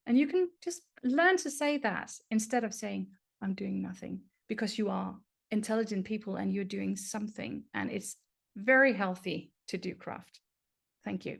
And you can just learn to say that instead of saying I'm doing nothing, because you are intelligent people and you're doing something, and it's very healthy to do craft. Thank you.